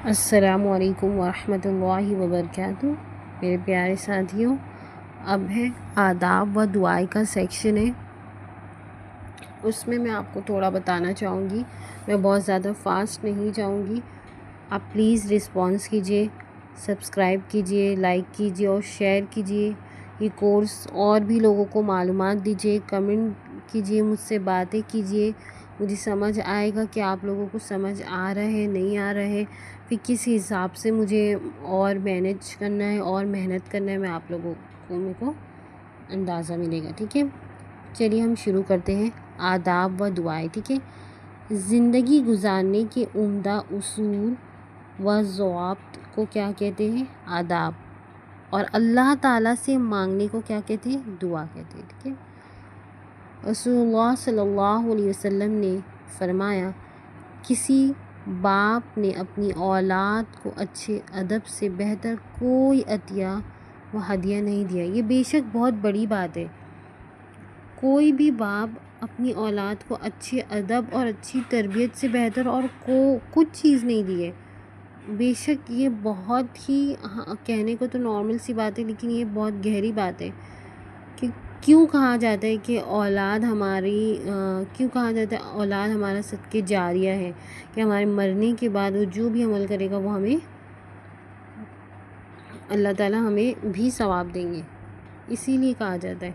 السلام علیکم ورحمۃ اللہ وبرکاتہ۔ میرے پیارے ساتھیوں، اب ہے آداب و دعائیں کا سیکشن ہے، اس میں آپ کو تھوڑا بتانا چاہوں گی۔ میں بہت زیادہ فاسٹ نہیں جاؤں گی، آپ پلیز رسپانس کیجئے، سبسکرائب کیجئے، لائک کیجئے اور شیئر کیجئے۔ یہ کورس اور بھی لوگوں کو معلومات دیجئے، کمنٹ کیجئے، مجھ سے باتیں کیجئے، مجھے سمجھ آئے گا کہ آپ لوگوں کو سمجھ آ رہا ہے نہیں آ رہا ہے، پھر کس حساب سے مجھے اور مینیج کرنا ہے اور محنت کرنا ہے، میں آپ لوگوں کو میرے کو اندازہ ملے گا۔ ٹھیک ہے، چلیے ہم شروع کرتے ہیں۔ آداب و دعائیں، ٹھیک ہے۔ زندگی گزارنے کے عمدہ اصول و ضوابط کو کیا کہتے ہیں؟ آداب۔ اور اللہ تعالیٰ سے مانگنے کو کیا کہتے ہیں؟ دعا کہتے ہیں۔ ٹھیک ہے، رسول اللہ صلی اللہ علیہ وسلم نے فرمایا، کسی باپ نے اپنی اولاد کو اچھے ادب سے بہتر کوئی عطیہ و ہدیہ نہیں دیا۔ یہ بے شک بہت بڑی بات ہے۔ کوئی بھی باپ اپنی اولاد کو اچھے ادب اور اچھی تربیت سے بہتر اور کچھ چیز نہیں دی ہے۔ بے شک یہ بہت ہی کہنے کو تو نارمل سی بات ہے، لیکن یہ بہت گہری بات ہے کہ کیوں کہا جاتا ہے کہ اولاد ہمارا صدقہ جاریہ ہے، کہ ہمارے مرنے کے بعد وہ جو بھی عمل کرے گا وہ ہمیں اللہ تعالیٰ ہمیں بھی ثواب دیں گے، اسی لیے کہا جاتا ہے۔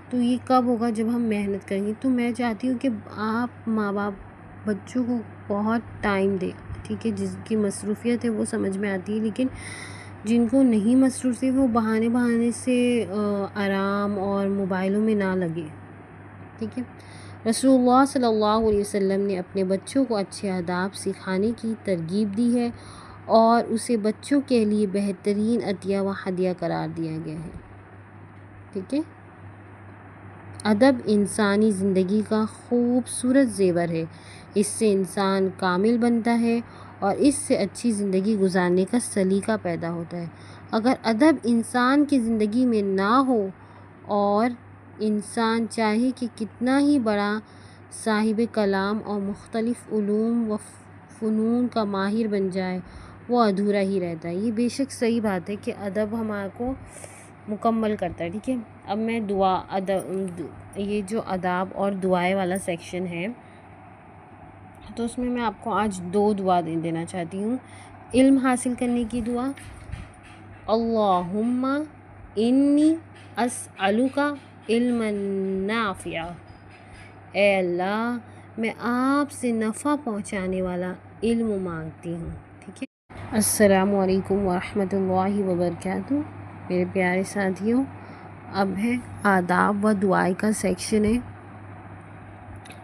تو یہ کب ہوگا؟ جب ہم محنت کریں گے۔ تو میں چاہتی ہوں کہ آپ ماں باپ بچوں کو بہت ٹائم دیں، ٹھیک ہے۔ جس کی مصروفیت ہے وہ سمجھ میں آتی ہے، لیکن جن کو نہیں مصروفیت وہ بہانے سے آرام اور موبائلوں میں نہ لگے، ٹھیک ہے۔ رسول اللہ صلی اللہ علیہ وسلم نے اپنے بچوں کو اچھے آداب سکھانے کی ترغیب دی ہے اور اسے بچوں کے لیے بہترین عطیہ و ہدیہ قرار دیا گیا ہے، ٹھیک ہے۔ ادب انسانی زندگی کا خوبصورت زیور ہے، اس سے انسان کامل بنتا ہے اور اس سے اچھی زندگی گزارنے کا سلیقہ پیدا ہوتا ہے۔ اگر ادب انسان کی زندگی میں نہ ہو اور انسان چاہے کہ کتنا ہی بڑا صاحب کلام اور مختلف علوم و فنون کا ماہر بن جائے، وہ ادھورا ہی رہتا ہے۔ یہ بے شک صحیح بات ہے کہ ادب ہمارے کو مکمل کرتا ہے، ٹھیک ہے۔ اب میں یہ جو آداب اور دعائیں والا سیکشن ہے، تو اس میں آپ کو آج 2 دعا دینا چاہتی ہوں۔ علم حاصل کرنے کی دعا، اللہم انی اسألک علما نافعا، اے اللہ میں آپ سے نفع پہنچانے والا علم مانگتی ہوں، ٹھیک ہے۔ السلام علیکم ورحمۃ اللہ وبرکاتہ۔ میرے پیارے ساتھیوں، اب ہے آداب و دعائیں کا سیکشن ہے،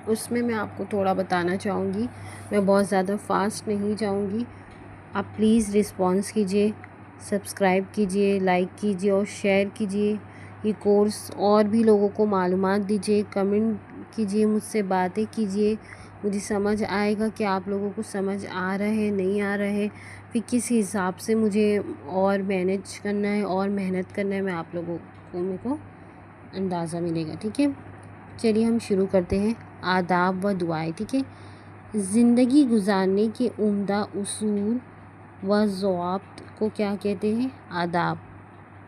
اس میں آپ کو تھوڑا بتانا چاہوں گی۔ میں بہت زیادہ فاسٹ نہیں جاؤں گی، آپ پلیز رسپانس کیجئے، سبسکرائب کیجئے، لائک کیجئے اور شیئر کیجئے۔ یہ کورس اور بھی لوگوں کو معلومات دیجئے، کمنٹ کیجئے، مجھ سے باتیں کیجئے، مجھے سمجھ آئے گا کہ آپ لوگوں کو سمجھ آ رہا ہے نہیں آ رہا ہے، پھر کس حساب سے مجھے اور مینیج کرنا ہے اور محنت کرنا ہے، میں آپ لوگوں کو میرے کو اندازہ ملے گا، ٹھیک ہے۔ چلیے ہم شروع کرتے ہیں۔ آداب و دعائیں، ٹھیک ہے۔ زندگی گزارنے کے عمدہ اصول و ضوابط کو کیا کہتے ہیں؟ آداب۔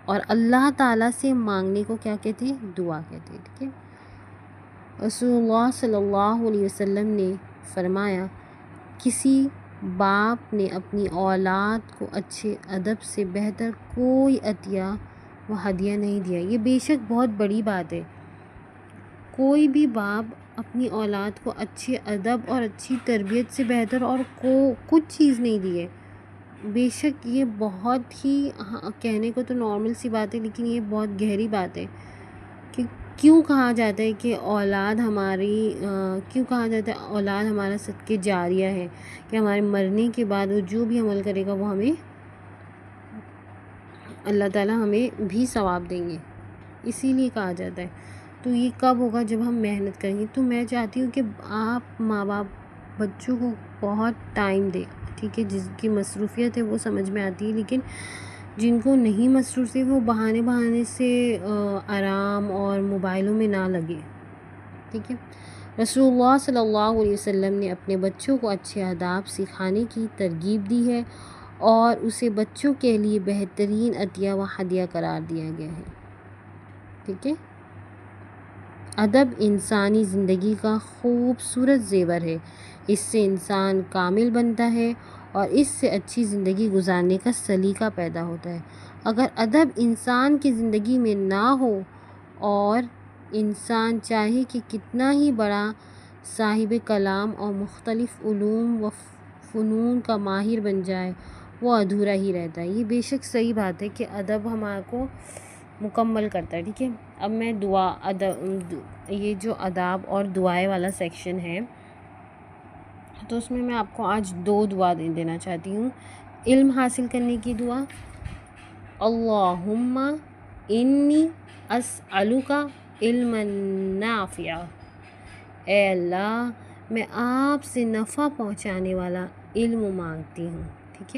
اور اللہ تعالیٰ سے مانگنے کو کیا کہتے ہیں؟ دعا کہتے ہیں، ٹھیک ہے۔ رسول اللہ صلی اللہ علیہ وسلم نے فرمایا، کسی باپ نے اپنی اولاد کو اچھے ادب سے بہتر کوئی عطیہ و ہدیہ نہیں دیا۔ یہ بے شک بہت بڑی بات ہے۔ کوئی بھی باپ اپنی اولاد کو اچھے ادب اور اچھی تربیت سے بہتر اور کچھ چیز نہیں دی ہے۔ بے شک یہ بہت ہی کہنے کو تو نارمل سی بات ہے، لیکن یہ بہت گہری بات ہے کہ کیوں کہا جاتا ہے کہ اولاد ہمارا صدقہ جاریہ ہے، کہ ہمارے مرنے کے بعد وہ جو بھی عمل کرے گا وہ ہمیں اللہ تعالیٰ ہمیں بھی ثواب دیں گے، اسی لیے کہا جاتا ہے۔ تو یہ کب ہوگا؟ جب ہم محنت کریں گے۔ تو میں چاہتی ہوں کہ آپ ماں باپ بچوں کو بہت ٹائم دیں، ٹھیک ہے۔ جس کی مصروفیت ہے وہ سمجھ میں آتی ہے، لیکن جن کو نہیں مصروفیت وہ بہانے سے آرام اور موبائلوں میں نہ لگے، ٹھیک ہے۔ رسول اللہ صلی اللہ علیہ وسلم نے اپنے بچوں کو اچھے آداب سکھانے کی ترغیب دی ہے اور اسے بچوں کے لیے بہترین عطیہ و ہدیہ قرار دیا گیا ہے۔ ٹھیک ہے، ادب انسانی زندگی کا خوبصورت زیور ہے، اس سے انسان کامل بنتا ہے اور اس سے اچھی زندگی گزارنے کا سلیقہ پیدا ہوتا ہے۔ اگر ادب انسان کی زندگی میں نہ ہو اور انسان چاہے کہ کتنا ہی بڑا صاحب کلام اور مختلف علوم و فنون کا ماہر بن جائے، وہ ادھورا ہی رہتا ہے۔ یہ بے شک صحیح بات ہے کہ ادب ہمارے کو مکمل کرتا ہے۔ ٹھیک ہے، اب میں یہ جو آداب اور دعائیں والا سیکشن ہے تو اس میں میں آپ کو آج 2 دعا دینا چاہتی ہوں۔ علم حاصل کرنے کی دعا، اللہم انی اسألک علما نافعا، اے اللہ میں آپ سے نفع پہنچانے والا علم مانگتی ہوں۔